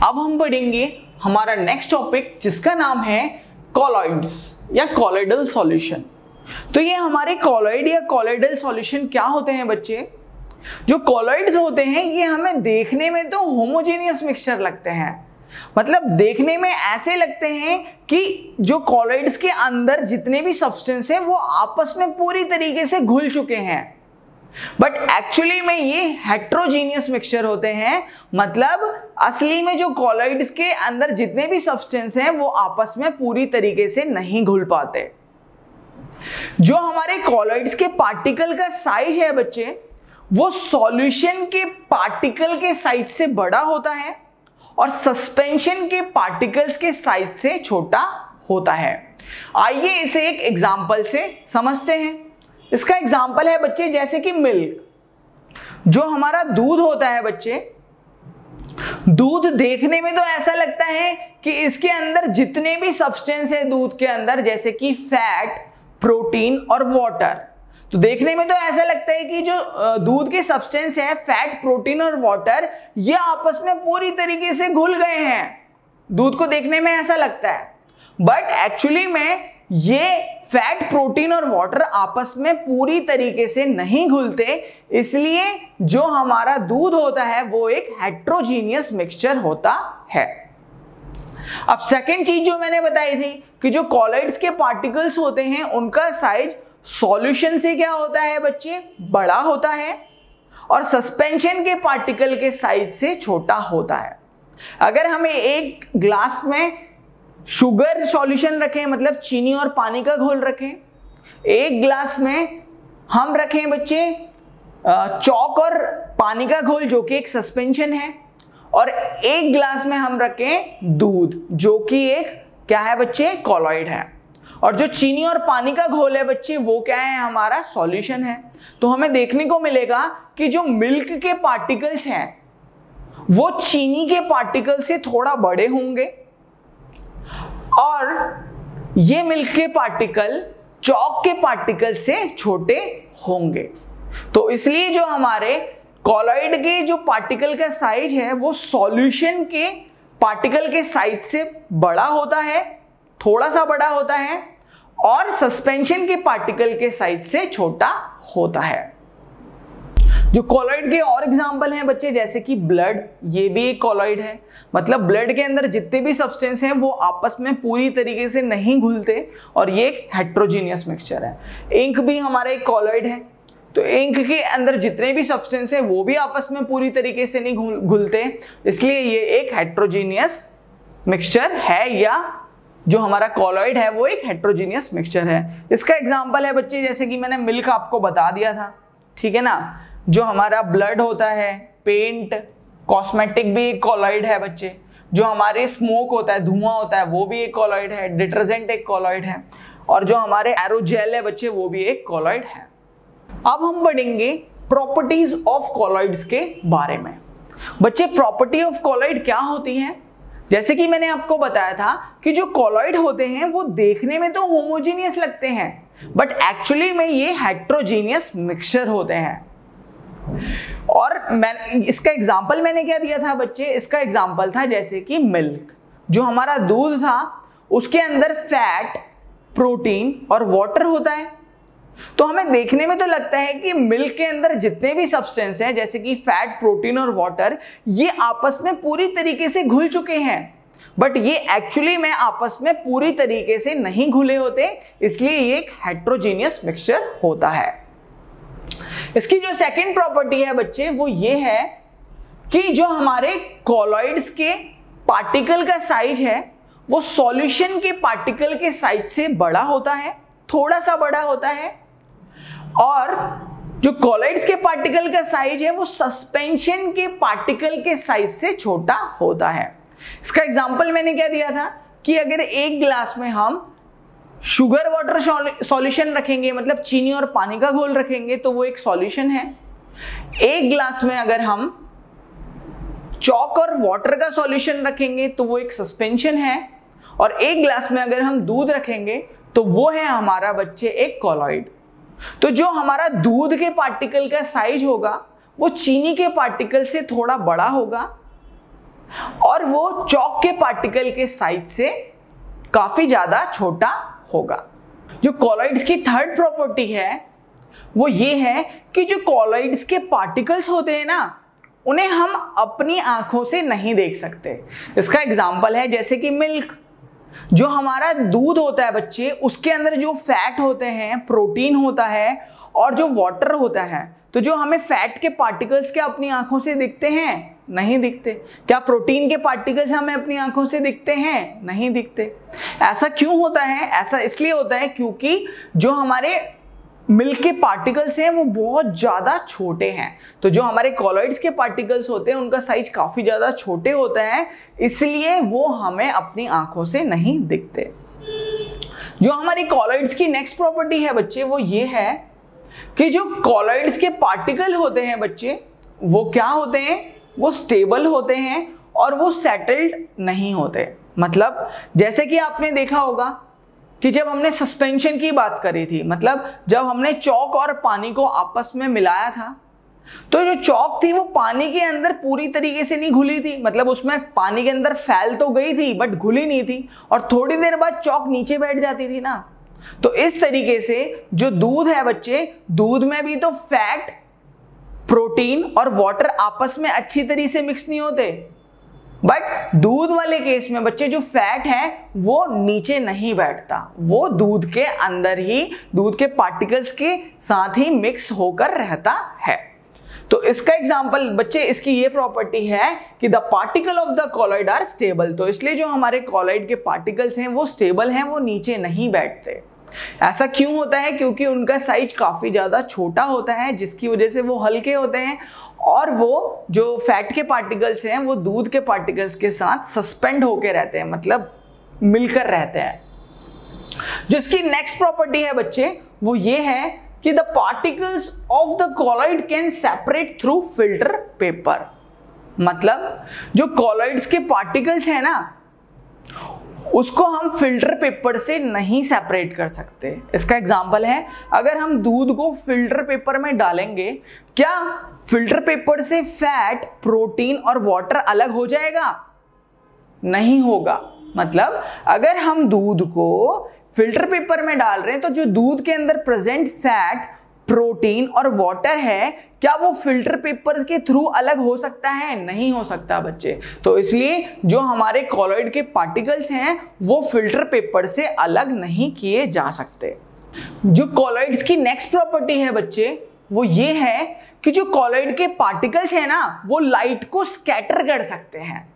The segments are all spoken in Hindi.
अब हम पढ़ेंगे हमारा नेक्स्ट टॉपिक जिसका नाम है कॉलॉइड्स या कॉलॉइडल सॉल्यूशन। तो ये हमारे कॉलॉइड या कॉलॉइडल सॉल्यूशन क्या होते हैं बच्चे? जो कॉलॉइड्स होते हैं ये हमें देखने में तो होमोजेनियस मिक्सचर लगते हैं, मतलब देखने में ऐसे लगते हैं कि जो कॉलॉइड्स के अंदर जितने भी सब्सटेंस है वो आपस में पूरी तरीके से घुल चुके हैं, बट एक्चुअली में ये हेट्रोजीनियस मिक्सचर होते हैं। मतलब असली में जो कॉलॉइड्स के अंदर जितने भी सब्सटेंस हैं वो आपस में पूरी तरीके से नहीं घुल पाते। जो हमारे कॉलॉइड्स के पार्टिकल का साइज है बच्चे वो सॉल्यूशन के पार्टिकल के साइज से बड़ा होता है और सस्पेंशन के पार्टिकल्स के साइज से छोटा होता है। आइए इसे एक एग्जांपल से समझते हैं। इसका एग्जांपल है बच्चे जैसे कि मिल्क। जो हमारा दूध होता है बच्चे, दूध देखने में तो ऐसा लगता है कि इसके अंदर जितने भी सब्सटेंस है दूध के अंदर, जैसे कि फैट, प्रोटीन और वाटर, तो देखने में तो ऐसा लगता है कि जो दूध के सब्सटेंस है फैट, प्रोटीन और वाटर ये आपस में पूरी तरीके से घुल गए हैं। दूध को देखने में ऐसा लगता है, बट एक्चुअली में ये फैट, प्रोटीन और वाटर आपस में पूरी तरीके से नहीं घुलते, इसलिए जो हमारा दूध होता है वो एक हेट्रोजीनियस मिक्सचर होता है। अब सेकंड चीज जो मैंने बताई थी कि जो कॉलॉइड्स के पार्टिकल्स होते हैं उनका साइज सॉल्यूशन से क्या होता है बच्चे? बड़ा होता है और सस्पेंशन के पार्टिकल के साइज से छोटा होता है। अगर हमें एक ग्लास में शुगर सॉल्यूशन रखें, मतलब चीनी और पानी का घोल रखें, एक ग्लास में हम रखें बच्चे चौक और पानी का घोल जो कि एक सस्पेंशन है, और एक ग्लास में हम रखें दूध जो कि एक क्या है बच्चे? कॉलॉइड है। और जो चीनी और पानी का घोल है बच्चे वो क्या है? हमारा सॉल्यूशन है। तो हमें देखने को मिलेगा कि जो मिल्क के पार्टिकल्स हैं वो चीनी के पार्टिकल से थोड़ा बड़े होंगे और ये मिल्क के पार्टिकल चॉक के पार्टिकल से छोटे होंगे। तो इसलिए जो हमारे कॉलॉइड के जो पार्टिकल का साइज है वो सॉल्यूशन के पार्टिकल के साइज से बड़ा होता है, थोड़ा सा बड़ा होता है, और सस्पेंशन के पार्टिकल के साइज से छोटा होता है। जो कॉलॉइड के और एग्जांपल हैं बच्चे जैसे कि ब्लड, ये भी एक कॉलॉइड है। मतलब ब्लड के अंदर जितने भी सब्सटेंस हैं वो आपस में पूरी तरीके से नहीं घुलते और ये एक हेट्रोजीनियस मिक्सचर है। इंक भी हमारा एक कॉलॉइड है, तो इंक के अंदर जितने भी सब्सटेंस है वो भी आपस में पूरी तरीके से नहीं घुलते, इसलिए ये एक हेट्रोजीनियस मिक्सचर है, या जो हमारा कॉलॉइड है वो एक हेट्रोजीनियस मिक्सचर है। इसका एग्जांपल है बच्चे जैसे कि मैंने मिल्क आपको बता दिया था, ठीक है ना। जो हमारा ब्लड होता है, पेंट, कॉस्मेटिक भी एक कॉलॉइड है बच्चे। जो हमारे स्मोक होता है, धुआं होता है, वो भी एक कॉलॉइड है। डिटर्जेंट एक कॉलॉइड है, और जो हमारे एरोजेल है बच्चे वो भी एक कॉलॉइड है। अब हम पढ़ेंगे प्रॉपर्टीज ऑफ कॉलॉइड्स के बारे में। बच्चे प्रॉपर्टी ऑफ कॉलॉइड क्या होती है? जैसे कि मैंने आपको बताया था कि जो कॉलॉइड होते हैं वो देखने में तो होमोजेनियस लगते हैं, बट एक्चुअली में ये हेट्रोजीनियस मिक्सचर होते हैं। और इसका एग्जांपल मैंने क्या दिया था बच्चे? इसका एग्जांपल था जैसे कि मिल्क। जो हमारा दूध था उसके अंदर फैट, प्रोटीन और वाटर होता है, तो हमें देखने में तो लगता है कि मिल्क के अंदर जितने भी सब्सटेंस हैं जैसे कि फैट, प्रोटीन और वाटर ये आपस में पूरी तरीके से घुल चुके हैं, बट ये एक्चुअली में आपस में पूरी तरीके से नहीं घुले होते, इसलिए ये एक हेट्रोजीनियस मिक्सचर होता है। इसकी जो सेकंड प्रॉपर्टी है बच्चे वो ये है कि जो हमारे कॉलॉइड्स के पार्टिकल का साइज है वो सॉल्यूशन के पार्टिकल के साइज से बड़ा होता है, थोड़ा सा बड़ा होता है, और जो कॉलॉइड्स के पार्टिकल का साइज है वो सस्पेंशन के पार्टिकल के साइज से छोटा होता है। इसका एग्जांपल मैंने क्या दिया था कि अगर एक ग्लास में हम शुगर वाटर सॉल्यूशन रखेंगे, मतलब चीनी और पानी का घोल रखेंगे, तो वो एक सॉल्यूशन है। एक ग्लास में अगर हम चॉक और वाटर का सॉल्यूशन रखेंगे तो वो एक सस्पेंशन है, और एक ग्लास में अगर हम दूध रखेंगे तो वो है हमारा बच्चे एक कॉलॉइड। तो जो हमारा दूध के पार्टिकल का साइज होगा वो चीनी के पार्टिकल से थोड़ा बड़ा होगा, और वो चौक के पार्टिकल के साइज से काफी ज्यादा छोटा होगा। जो कॉलॉइड्स की थर्ड प्रॉपर्टी है वो ये है कि जो कॉलॉइड्स के पार्टिकल्स होते हैं ना, उन्हें हम अपनी आंखों से नहीं देख सकते। इसका एग्जांपल है जैसे कि मिल्क। जो हमारा दूध होता है बच्चे, उसके अंदर जो फैट होते हैं, प्रोटीन होता है और जो वाटर होता है, तो जो हमें फैट के पार्टिकल्स क्या अपनी आंखों से दिखते हैं? नहीं दिखते। क्या प्रोटीन के पार्टिकल्स हमें अपनी आंखों से दिखते हैं? नहीं दिखते। ऐसा क्यों होता है? ऐसा इसलिए होता है क्योंकि जो हमारे मिल्क के पार्टिकल्स हैं वो बहुत ज़्यादा छोटे हैं। तो जो हमारे कॉलॉइड्स के पार्टिकल्स होते हैं उनका साइज काफ़ी ज़्यादा छोटे होता है, इसलिए वो हमें अपनी आंखों से नहीं दिखते। जो हमारी कॉलॉइड्स की नेक्स्ट प्रॉपर्टी है बच्चे वो ये है कि जो कॉलॉइड्स के पार्टिकल होते हैं बच्चे, वो क्या होते हैं? वो स्टेबल होते हैं और वो सेटल्ड नहीं होते। मतलब जैसे कि आपने देखा होगा कि जब हमने सस्पेंशन की बात करी थी, मतलब जब हमने चौक और पानी को आपस में मिलाया था, तो जो चौक थी वो पानी के अंदर पूरी तरीके से नहीं घुली थी। मतलब उसमें पानी के अंदर फैल तो गई थी बट घुली नहीं थी, और थोड़ी देर बाद चौक नीचे बैठ जाती थी ना। तो इस तरीके से जो दूध है बच्चे, दूध में भी तो फैट, प्रोटीन और वाटर आपस में अच्छी तरीके से मिक्स नहीं होते, बट दूध वाले केस में बच्चे जो फैट है वो नीचे नहीं बैठता, वो दूध के अंदर ही, दूध के पार्टिकल्स के साथ ही मिक्स होकर रहता है। तो इसका एग्जांपल बच्चे, इसकी ये प्रॉपर्टी है कि the particle of the colloid are stable. तो इसलिए जो हमारे कॉलॉइड के पार्टिकल्स हैं वो स्टेबल हैं, वो नीचे नहीं बैठते। ऐसा क्यों होता है? क्योंकि उनका साइज काफी ज्यादा छोटा होता है, जिसकी वजह से वो हल्के होते हैं और वो जो फैट के पार्टिकल्स हैं वो दूध के पार्टिकल्स के साथ सस्पेंड होके रहते हैं, मतलब मिलकर रहते हैं। जो इसकी नेक्स्ट प्रॉपर्टी है बच्चे वो ये है कि the particles of the colloid can separate through filter paper. मतलब जो कॉलॉइड्स के पार्टिकल्स हैं ना, उसको हम फिल्टर पेपर से नहीं सेपरेट कर सकते। इसका एग्जांपल है, अगर हम दूध को फिल्टर पेपर में डालेंगे, क्या फिल्टर पेपर से फैट, प्रोटीन और वाटर अलग हो जाएगा? नहीं होगा। मतलब अगर हम दूध को फिल्टर पेपर में डाल रहे हैं तो जो दूध के अंदर प्रेजेंट फैट, प्रोटीन और वाटर है, क्या वो फिल्टर पेपर के थ्रू अलग हो सकता है? नहीं हो सकता बच्चे। तो इसलिए जो हमारे कॉलॉइड के पार्टिकल्स हैं वो फिल्टर पेपर से अलग नहीं किए जा सकते। जो कॉलॉइड्स की नेक्स्ट प्रॉपर्टी है बच्चे वो ये है कि जो कॉलॉइड के पार्टिकल्स हैं ना, वो लाइट को स्कैटर कर सकते हैं।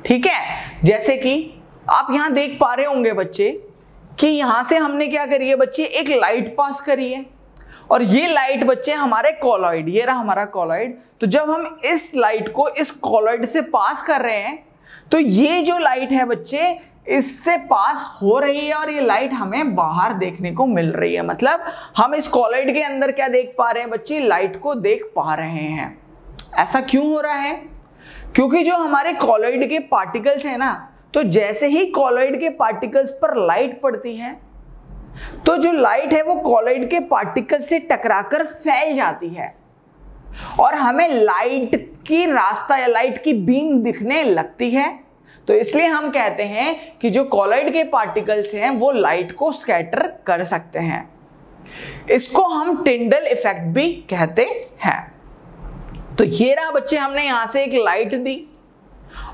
ठीक है, जैसे कि आप यहां देख पा रहे होंगे बच्चे कि यहां से हमने क्या करी है बच्चे, एक लाइट पास करी है, और ये लाइट बच्चे हमारे कॉलॉइड, ये रहा हमारा कॉलॉइड। तो जब हम इस लाइट को इस कॉलॉइड से पास कर रहे हैं तो ये जो लाइट है बच्चे इससे पास हो रही है और ये लाइट हमें बाहर देखने को मिल रही है। मतलब हम इस कॉलॉइड के अंदर क्या देख पा रहे हैं बच्चे? लाइट को देख पा रहे हैं। ऐसा क्यों हो रहा है? क्योंकि जो हमारे कॉलॉइड के पार्टिकल्स हैं ना, तो जैसे ही कॉलॉइड के पार्टिकल्स पर लाइट पड़ती है तो जो लाइट है वो कॉलॉइड के पार्टिकल से टकराकर फैल जाती है और हमें लाइट की रास्ता या लाइट की बीम दिखने लगती है। तो इसलिए हम कहते हैं कि जो कॉलॉइड के पार्टिकल्स हैं वो लाइट को स्कैटर कर सकते हैं। इसको हम टिंडल इफेक्ट भी कहते हैं। तो ये रहा बच्चे, हमने यहां से एक लाइट दी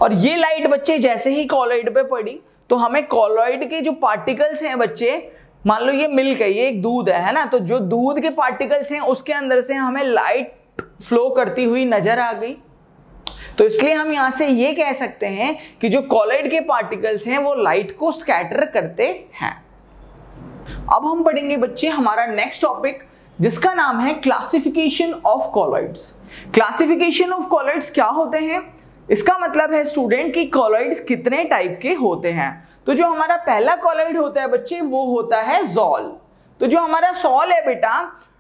और ये लाइट बच्चे जैसे ही कॉलॉइड पे पड़ी तो हमें कॉलॉइड के जो पार्टिकल्स हैं बच्चे, मान लो ये मिल्क है, ये एक दूध है ना, तो जो दूध के पार्टिकल्स हैं उसके अंदर से हमें लाइट फ्लो करती हुई नजर आ गई। तो इसलिए हम यहां से ये कह सकते हैं कि जो कॉलॉइड के पार्टिकल्स हैं वो लाइट को स्कैटर करते हैं। अब हम पढ़ेंगे बच्चे हमारा नेक्स्ट टॉपिक, जिसका नाम है classification of colloids. Classification of colloids क्या होते हैं? इसका मतलब है स्टूडेंट कि कॉलॉइड्स कितने टाइप के होते हैं। तो जो हमारा पहला कॉलॉइड होता है बच्चे वो होता है सॉल। तो जो हमारा सॉल है बेटा,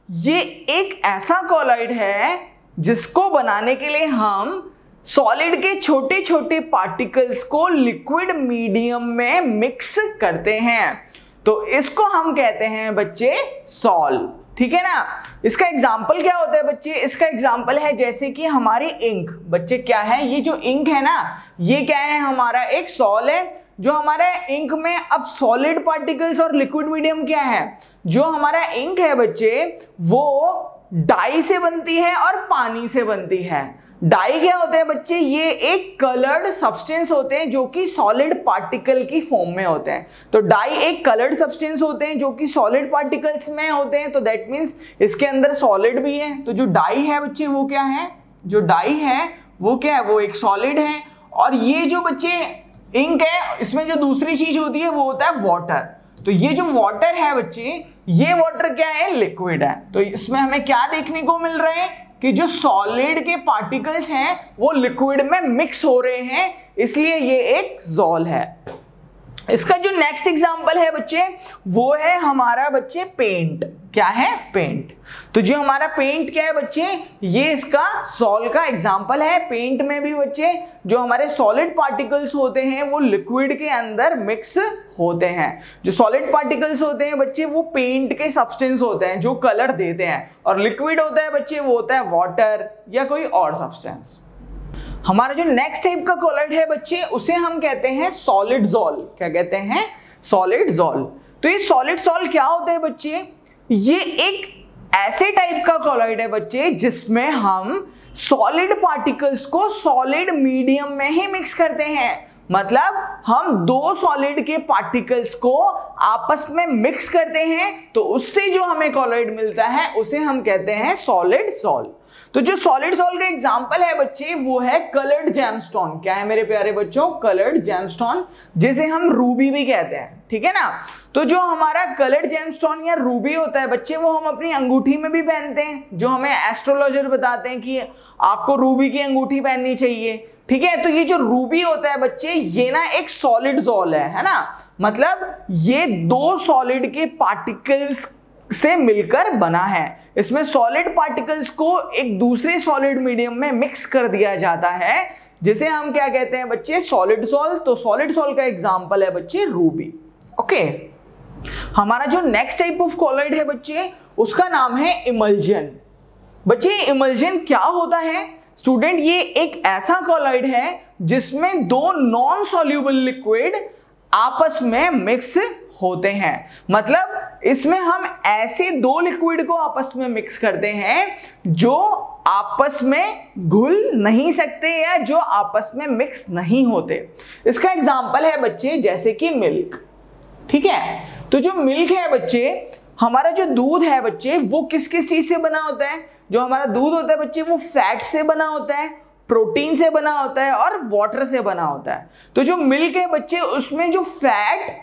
ये एक ऐसा कॉलॉइड है जिसको बनाने के लिए हम सॉलिड के छोटे छोटे पार्टिकल्स को लिक्विड मीडियम में मिक्स करते हैं। तो इसको हम कहते हैं बच्चे सॉल। ठीक है ना। इसका एग्जाम्पल क्या होता है बच्चे, इसका एग्जाम्पल है जैसे कि हमारी इंक। बच्चे क्या है, ये जो इंक है ना, ये क्या है, हमारा एक सॉल है। जो हमारा इंक में अब सॉलिड पार्टिकल्स और लिक्विड मीडियम क्या है, जो हमारा इंक है बच्चे वो डाई से बनती है और पानी से बनती है। डाई क्या होते हैं बच्चे, ये एक कलर्ड सब्सटेंस होते हैं जो कि सॉलिड पार्टिकल की फॉर्म में होते हैं। तो डाई एक कलर्ड सब्सटेंस होते हैं जो कि सॉलिड पार्टिकल्स में होते हैं, तो दैट मीन्स इसके अंदर सॉलिड भी है। तो जो डाई है बच्चे वो क्या है, जो डाई है वो क्या है, वो एक सॉलिड है। और ये जो बच्चे इंक है, इसमें जो दूसरी चीज होती है वो होता है वाटर। तो ये जो वाटर है बच्चे, ये वाटर क्या है, लिक्विड है। तो इसमें हमें क्या देखने को मिल रहा है कि जो सॉलिड के पार्टिकल्स हैं वो लिक्विड में मिक्स हो रहे हैं, इसलिए ये एक ज़ोल है। इसका जो नेक्स्ट एग्जांपल है बच्चे वो है हमारा बच्चे पेंट। क्या है, पेंट। तो जो हमारा पेंट क्या है बच्चे, ये इसका सॉल का एग्जांपल है। पेंट में भी बच्चे जो हमारे सॉलिड पार्टिकल्स होते हैं वो लिक्विड के अंदर मिक्स होते हैं। जो सॉलिड पार्टिकल्स होते हैं बच्चे वो पेंट के सब्सटेंस होते हैं जो कलर देते हैं, और लिक्विड होता है बच्चे वो होता है वाटर या कोई और सब्सटेंस। हमारा जो नेक्स्ट टाइप का कॉलॉइड है बच्चे उसे हम कहते हैं सॉलिड ज़ोल। क्या कहते हैं, सॉलिड ज़ोल। तो ये सॉलिड ज़ोल क्या होता है बच्चे, ये एक ऐसे टाइप का कॉलॉइड है बच्चे जिसमें हम सॉलिड पार्टिकल्स को सॉलिड मीडियम में ही मिक्स करते हैं। मतलब हम दो सॉलिड के पार्टिकल्स को आपस में मिक्स करते हैं, तो उससे जो हमें कॉलॉइड मिलता है उसे हम कहते हैं सॉलिड ज़ोल। तो जो सॉलिड ज़ोल का एग्जांपल है बच्चे वो है कलर्ड जेमस्टोन। क्या है मेरे प्यारे बच्चों, कलर्ड जेमस्टोन, जिसे हम रूबी भी कहते हैं। ठीक है ना। तो जो हमारा कलर्ड जेमस्टोन या रूबी होता है बच्चे वो हम अपनी अंगूठी में भी पहनते हैं, जो हमें एस्ट्रोलॉजर बताते हैं कि आपको रूबी की अंगूठी पहननी चाहिए। ठीक है। तो ये जो रूबी होता है बच्चे ये ना एक सॉलिड ज़ोल है ना। मतलब ये दो सॉलिड के पार्टिकल्स से मिलकर बना है। इसमें सॉलिड पार्टिकल्स को एक दूसरे सॉलिड मीडियम में मिक्स कर दिया जाता है, जिसे हम क्या कहते हैं बच्चे, सॉलिड ज़ोल। तो सॉलिड ज़ोल का एग्जांपल है बच्चे रूबी। ओके। हमारा जो नेक्स्ट टाइप ऑफ कॉलॉइड है बच्चे उसका नाम है इमल्जन। बच्चे इमल्जन क्या होता है स्टूडेंट, ये एक ऐसा कॉलॉइड है जिसमें दो नॉन सॉल्यूबल लिक्विड आपस में मिक्स होते हैं। मतलब इसमें हम ऐसे दो लिक्विड को आपस में मिक्स करते हैं जो आपस में घुल नहीं सकते या जो आपस में मिक्स नहीं होते। इसका एग्जांपल है बच्चे जैसे कि मिल्क। ठीक है। तो जो मिल्क है बच्चे, हमारा जो दूध है बच्चे वो किस किस चीज से बना होता है, जो हमारा दूध होता है बच्चे वो फैट से बना होता है, प्रोटीन से बना होता है और वाटर से बना होता है। तो जो मिल्क है बच्चे उसमें जो फैट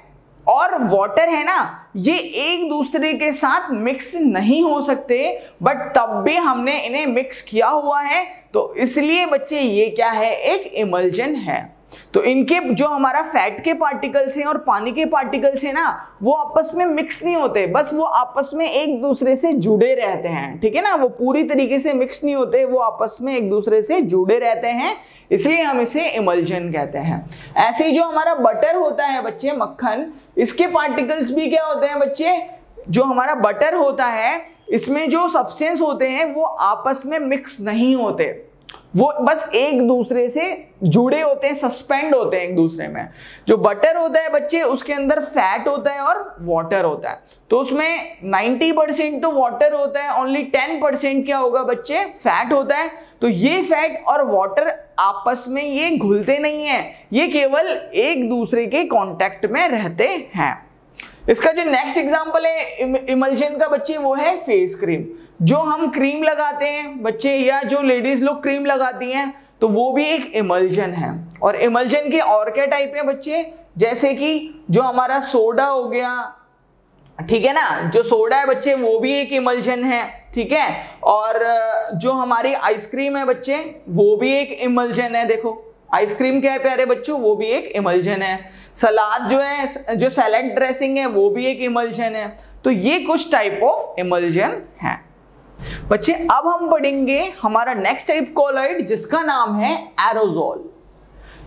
और वाटर है ना ये एक दूसरे के साथ मिक्स नहीं हो सकते, बट तब भी हमने इन्हें मिक्स किया हुआ है, तो इसलिए बच्चे ये क्या है, एक इमल्जन है। तो इनके जो हमारा फैट के पार्टिकल्स हैं और पानी के पार्टिकल्स हैं ना वो आपस में मिक्स नहीं होते, बस वो आपस में एक दूसरे से जुड़े रहते हैं। ठीक है ना। वो पूरी तरीके से मिक्स नहीं होते, वो आपस में एक दूसरे से जुड़े रहते हैं, इसलिए हम इसे इमल्जन कहते हैं। ऐसे ही जो हमारा बटर होता है बच्चे, मक्खन, इसके पार्टिकल्स भी क्या होते हैं बच्चे, जो हमारा बटर होता है इसमें जो सब्सटेंस होते हैं वो आपस में मिक्स नहीं होते, वो बस एक दूसरे से जुड़े होते हैं, सस्पेंड होते हैं एक दूसरे में। जो बटर होता है बच्चे उसके अंदर फैट होता है और वाटर होता है, तो उसमें 90% तो वाटर होता है, ओनली 10% क्या होगा बच्चे, फैट होता है। तो ये फैट और वाटर आपस में ये घुलते नहीं है, ये केवल एक दूसरे के कांटेक्ट में रहते हैं। इसका जो नेक्स्ट एग्जांपल है इमल्जन का बच्चे वो है फेस क्रीम। जो हम क्रीम लगाते हैं बच्चे या जो लेडीज लोग क्रीम लगाती हैं तो वो भी एक इमल्जन है। और इमल्जन के और क्या टाइप है बच्चे, जैसे कि जो हमारा सोडा हो गया, ठीक है ना, जो सोडा है बच्चे वो भी एक इमल्जन है। ठीक है। और जो हमारी आइसक्रीम है बच्चे वो भी एक इमल्जन है। देखो आइसक्रीम क्या है प्यारे बच्चों, वो भी एक इमल्जन है। सलाद जो है, जो सैलेड ड्रेसिंग है वो भी एक इमल्जन है। तो ये कुछ टाइप ऑफ इमल्जन है बच्चे। अब हम पढ़ेंगे हमारा नेक्स्ट टाइप कॉलॉइड जिसका नाम है एरोजोल।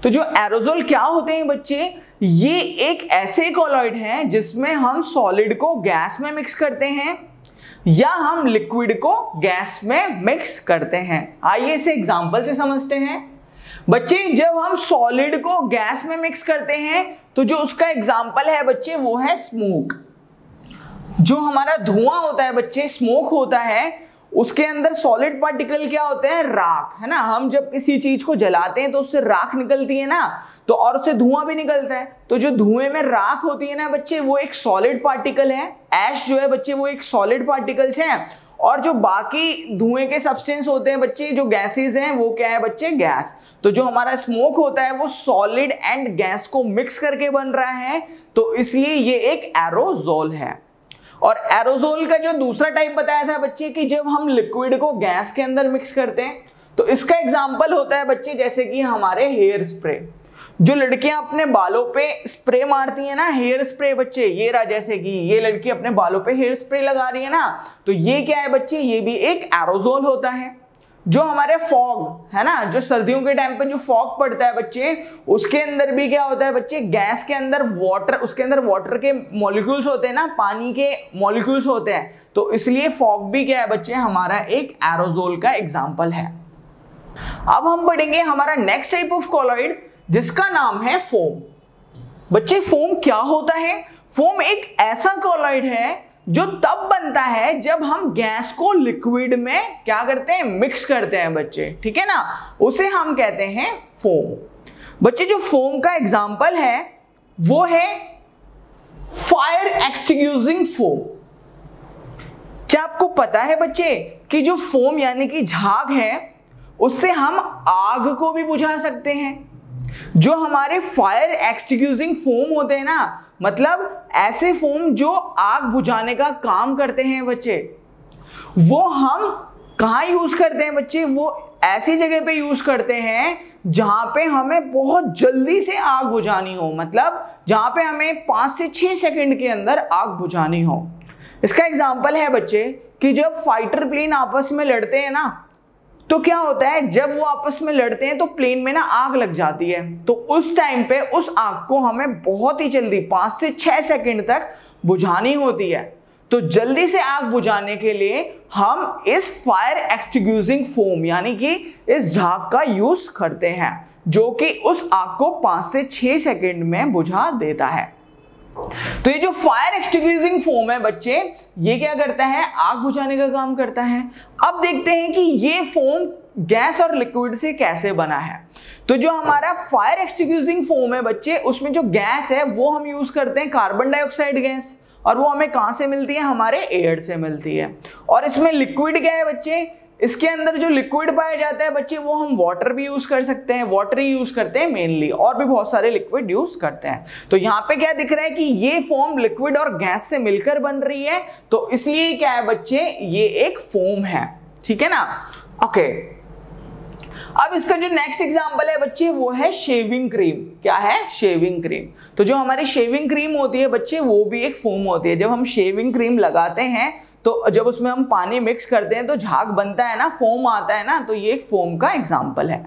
तो जो एरोजोल क्या होते हैं बच्चे, ये एक ऐसे कॉलॉइड हैं जिसमें हम सॉलिड को गैस में मिक्स करते हैं या हम लिक्विड को गैस में मिक्स करते हैं। आइए इसे एग्जांपल से समझते हैं। बच्चे जब हम सॉलिड को गैस में मिक्स करते हैं तो जो उसका एग्जांपल है बच्चे वो है स्मोक। जो हमारा धुआं होता है बच्चे, स्मोक होता है, उसके अंदर सॉलिड पार्टिकल क्या होते हैं, राख, है ना। हम जब किसी चीज को जलाते हैं तो उससे राख निकलती है ना, तो और उससे धुआं भी निकलता है। तो जो धुएं में राख होती है ना बच्चे, वो एक सॉलिड पार्टिकल है। ऐश जो है बच्चे वो एक सॉलिड पार्टिकल्स हैं, और जो बाकी धुएं के सब्सटेंस होते हैं बच्चे, जो गैसेस हैं, वो क्या है बच्चे, गैस। तो जो हमारा स्मोक होता है वो सॉलिड एंड गैस को मिक्स करके बन रहा है, तो इसलिए ये एक एरोसोल है। और एरोसोल का जो दूसरा टाइप बताया था बच्चे कि जब हम लिक्विड को गैस के अंदर मिक्स करते हैं, तो इसका एग्जांपल होता है बच्चे जैसे कि हमारे हेयर स्प्रे। जो लड़कियां अपने बालों पे स्प्रे मारती है ना, हेयर स्प्रे बच्चे, ये रहा, जैसे कि ये लड़की अपने बालों पे हेयर स्प्रे लगा रही है ना, तो ये क्या है बच्चे, ये भी एक एरोसोल होता है। जो हमारे फॉग है ना, जो सर्दियों के टाइम पे जो फॉग पड़ता है बच्चे, उसके अंदर भी क्या होता है बच्चे, गैस के अंदर वाटर, उसके अंदर वाटर के मॉलिक्यूल्स होते हैं ना, पानी के मॉलिक्यूल्स होते हैं, तो इसलिए फॉग भी क्या है बच्चे, हमारा एक एरोसोल का एग्जाम्पल है। अब हम पढ़ेंगे हमारा नेक्स्ट टाइप ऑफ कॉलॉइड, जिसका नाम है फोम। बच्चे फोम क्या होता है? फोम एक ऐसा कॉलॉइड है जो तब बनता है जब हम गैस को लिक्विड में क्या करते हैं, मिक्स करते हैं बच्चे, ठीक है ना, उसे हम कहते हैं फोम। बच्चे जो फोम का एग्जाम्पल है वो है फायर एक्सटिंग्विशिंग फोम। क्या आपको पता है बच्चे कि जो फोम यानी कि झाग है, उससे हम आग को भी बुझा सकते हैं। जो हमारे फायर एक्सटिंग्विशिंग फोम होते हैं ना, मतलब ऐसे फोम जो आग बुझाने का काम करते हैं बच्चे, वो हम कहाँ यूज करते हैं बच्चे, वो ऐसी जगह पे यूज करते हैं जहां पे हमें बहुत जल्दी से आग बुझानी हो, मतलब जहां पे हमें 5 से 6 सेकंड के अंदर आग बुझानी हो। इसका एग्जांपल है बच्चे कि जब फाइटर प्लेन आपस में लड़ते हैं ना, तो क्या होता है, जब वो आपस में लड़ते हैं तो प्लेन में ना आग लग जाती है, तो उस टाइम पे उस आग को हमें बहुत ही जल्दी 5 से 6 सेकंड तक बुझानी होती है। तो जल्दी से आग बुझाने के लिए हम इस फायर एक्सटिंग्विशिंग फोम यानी कि इस झाग का यूज करते हैं, जो कि उस आग को 5 से 6 सेकंड में बुझा देता है। तो ये जो फायर एक्सटिंग्विशिंग फोम है बच्चे, ये क्या करता है, आग बुझाने का काम करता है। अब देखते हैं कि ये फोम गैस और लिक्विड से कैसे बना है। तो जो हमारा फायर एक्सटिंग्विशिंग फोम है बच्चे, उसमें जो गैस है वो हम यूज करते हैं कार्बन डाइऑक्साइड गैस, और वो हमें कहां से मिलती है, हमारे एयर से मिलती है। और इसमें लिक्विड क्या है बच्चे, इसके अंदर जो लिक्विड पाया जाता है बच्चे, वो हम वाटर भी यूज कर सकते हैं, वाटर ही यूज करते हैं मेनली, और भी बहुत सारे लिक्विड यूज करते हैं। तो यहाँ पे क्या दिख रहा है कि ये फोम लिक्विड और गैस से मिलकर बन रही है, तो इसलिए क्या है बच्चे, ये एक फोम है, ठीक है ना। ओके, अब इसका जो नेक्स्ट एग्जांपल है बच्चे वो है शेविंग क्रीम। क्या है, शेविंग क्रीम। तो जो हमारी शेविंग क्रीम होती है बच्चे, वो भी एक फोम होती है। जब हम शेविंग क्रीम लगाते हैं तो जब उसमें हम पानी मिक्स करते हैं तो झाग बनता है ना, फोम आता है ना, तो ये एक फोम का एग्जाम्पल है।